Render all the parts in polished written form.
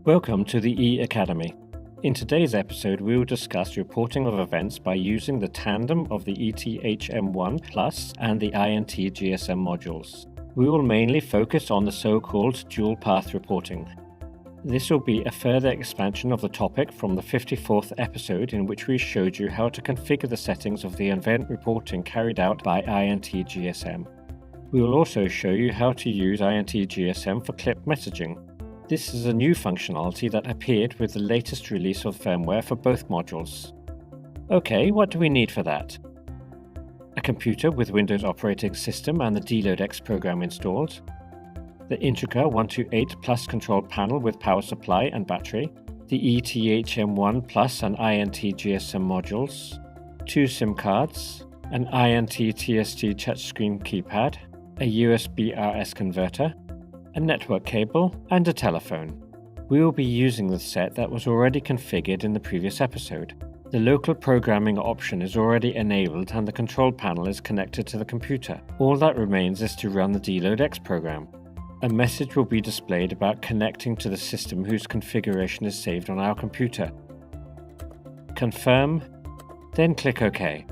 Welcome to the E-Academy. In today's episode, we will discuss reporting of events by using the tandem of the ETHM-1 Plus and the INT-GSM modules. We will mainly focus on the so-called dual path reporting. This will be a further expansion of the topic from the 54th episode, in which we showed you how to configure the settings of the event reporting carried out by INT-GSM. We will also show you how to use INT-GSM for clip messaging. This is a new functionality that appeared with the latest release of firmware for both modules. Okay, what do we need for that? A computer with Windows operating system and the DLoadX program installed, the Integra 128 Plus control panel with power supply and battery, the ETHM-1 Plus and INT-GSM modules, 2 SIM cards, an INT-TST touchscreen keypad, a USB-RS converter, a network cable, and a telephone. We will be using the set that was already configured in the previous episode. The local programming option is already enabled and the control panel is connected to the computer. All that remains is to run the DLoadX program. A message will be displayed about connecting to the system whose configuration is saved on our computer. Confirm, then click OK.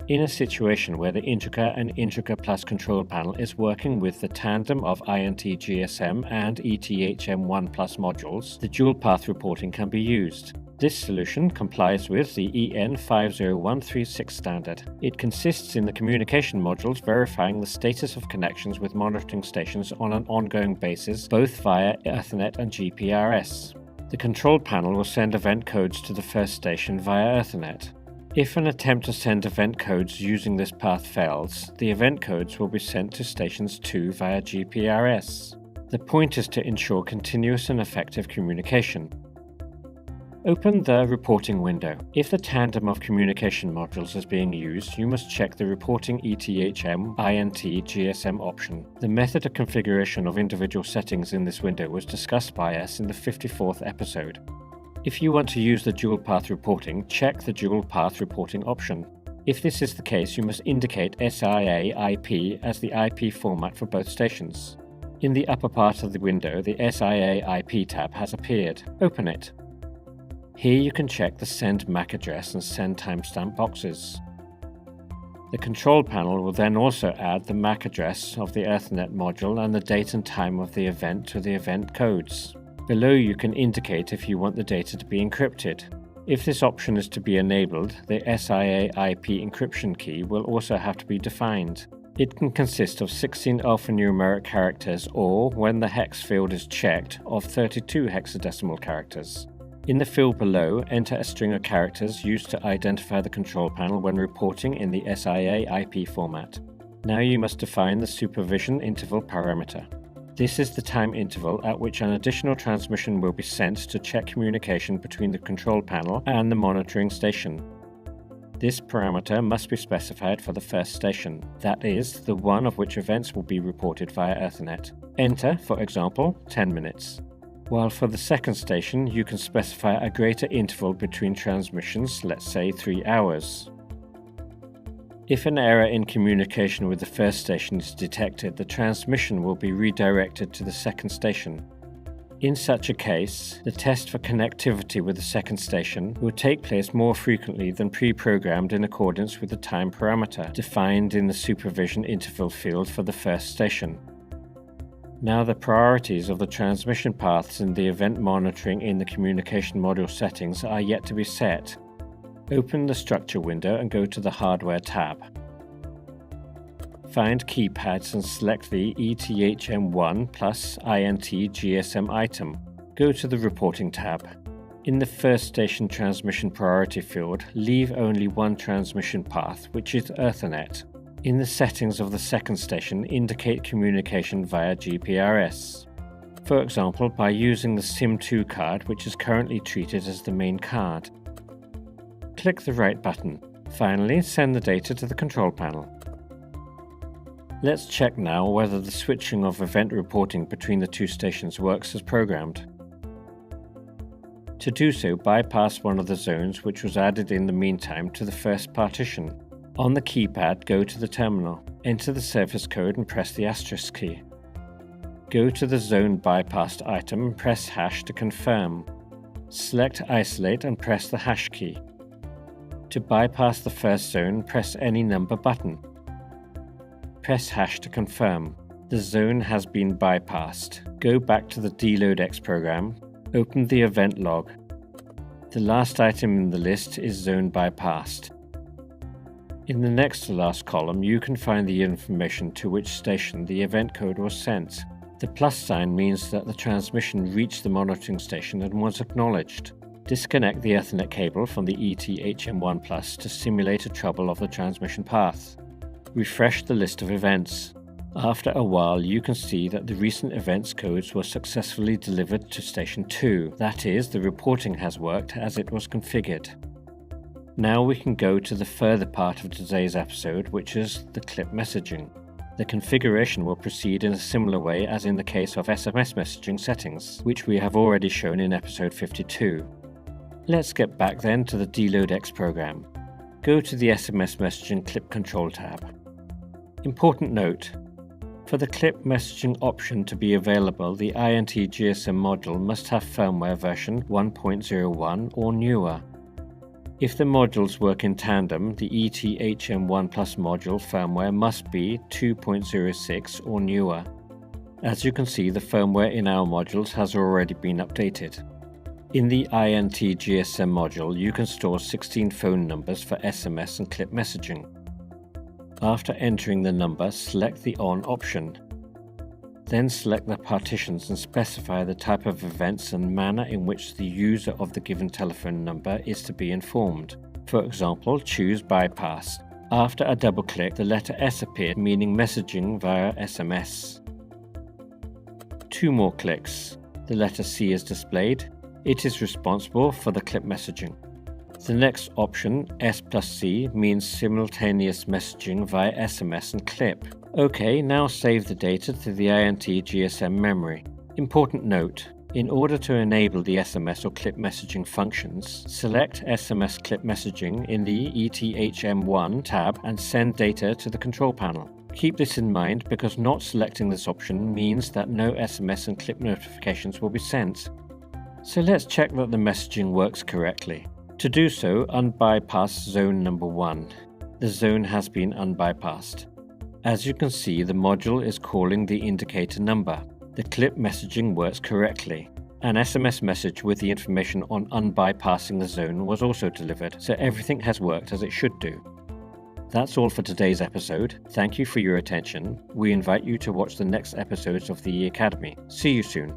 In a situation where the Integra and Integra Plus control panel is working with the tandem of INT-GSM and ETHM-1 Plus modules, the dual path reporting can be used. This solution complies with the EN-50136 standard. It consists in the communication modules verifying the status of connections with monitoring stations on an ongoing basis, both via Ethernet and GPRS. The control panel will send event codes to the first station via Ethernet. If an attempt to send event codes using this path fails, the event codes will be sent to stations 2 via GPRS. The point is to ensure continuous and effective communication. Open the reporting window. If the tandem of communication modules is being used, you must check the reporting ETHM INT-GSM option. The method of configuration of individual settings in this window was discussed by us in the 54th episode. If you want to use the dual path reporting, check the dual path reporting option. If this is the case, you must indicate SIA IP as the IP format for both stations. In the upper part of the window, the SIA IP tab has appeared. Open it. Here you can check the send MAC address and send timestamp boxes. The control panel will then also add the MAC address of the Ethernet module and the date and time of the event to the event codes. Below you can indicate if you want the data to be encrypted. If this option is to be enabled, the SIA IP encryption key will also have to be defined. It can consist of 16 alphanumeric characters or, when the hex field is checked, of 32 hexadecimal characters. In the field below, enter a string of characters used to identify the control panel when reporting in the SIA IP format. Now you must define the supervision interval parameter. This is the time interval at which an additional transmission will be sent to check communication between the control panel and the monitoring station. This parameter must be specified for the first station, that is, the one of which events will be reported via Ethernet. Enter, for example, 10 minutes. While for the second station, you can specify a greater interval between transmissions, let's say 3 hours. If an error in communication with the first station is detected, the transmission will be redirected to the second station. In such a case, the test for connectivity with the second station will take place more frequently than pre-programmed in accordance with the time parameter defined in the supervision interval field for the first station. Now the priorities of the transmission paths in the event monitoring in the communication module settings are yet to be set. Open the structure window and go to the hardware tab. Find keypads and select the ETHM-1 plus INT-GSM item. Go to the reporting tab. In the first station transmission priority field, leave only one transmission path, which is Ethernet. In the settings of the second station, indicate communication via GPRS. For example, by using the SIM2 card, which is currently treated as the main card. Click the right button. Finally, send the data to the control panel. Let's check now whether the switching of event reporting between the two stations works as programmed. To do so, bypass one of the zones which was added in the meantime to the first partition. On the keypad, go to the terminal. Enter the service code and press the asterisk key. Go to the zone bypassed item and press hash to confirm. Select Isolate and press the hash key. To bypass the first zone, press any number button. Press hash to confirm. The zone has been bypassed. Go back to the DLoadX program. Open the event log. The last item in the list is zone bypassed. In the next to last column, you can find the information to which station the event code was sent. The plus sign means that the transmission reached the monitoring station and was acknowledged. Disconnect the Ethernet cable from the ETHM-1 to simulate a trouble of the transmission path. Refresh the list of events. After a while, you can see that the recent events codes were successfully delivered to Station 2. That is, the reporting has worked as it was configured. Now we can go to the further part of today's episode, which is the clip messaging. The configuration will proceed in a similar way as in the case of SMS messaging settings, which we have already shown in episode 52. Let's get back then to the DLoadX program. Go to the SMS messaging clip control tab. Important note: for the clip messaging option to be available, the INT-GSM module must have firmware version 1.01 or newer. If the modules work in tandem, the ETHM-1 module firmware must be 2.06 or newer. As you can see, the firmware in our modules has already been updated. In the INT-GSM module, you can store 16 phone numbers for SMS and clip messaging. After entering the number, select the On option. Then select the partitions and specify the type of events and manner in which the user of the given telephone number is to be informed. For example, choose Bypass. After a double click, the letter S appeared, meaning messaging via SMS. 2 more clicks. The letter C is displayed. It is responsible for the clip messaging. The next option, S+C, means simultaneous messaging via SMS and clip. OK, now save the data to the INT-GSM memory. Important note: in order to enable the SMS or clip messaging functions, select SMS clip messaging in the ETHM-1 tab and send data to the control panel. Keep this in mind because not selecting this option means that no SMS and clip notifications will be sent. So let's check that the messaging works correctly. To do so, unbypass zone number 1. The zone has been unbypassed. As you can see, the module is calling the indicator number. The clip messaging works correctly. An SMS message with the information on unbypassing the zone was also delivered, so everything has worked as it should do. That's all for today's episode. Thank you for your attention. We invite you to watch the next episodes of the E Academy. See you soon.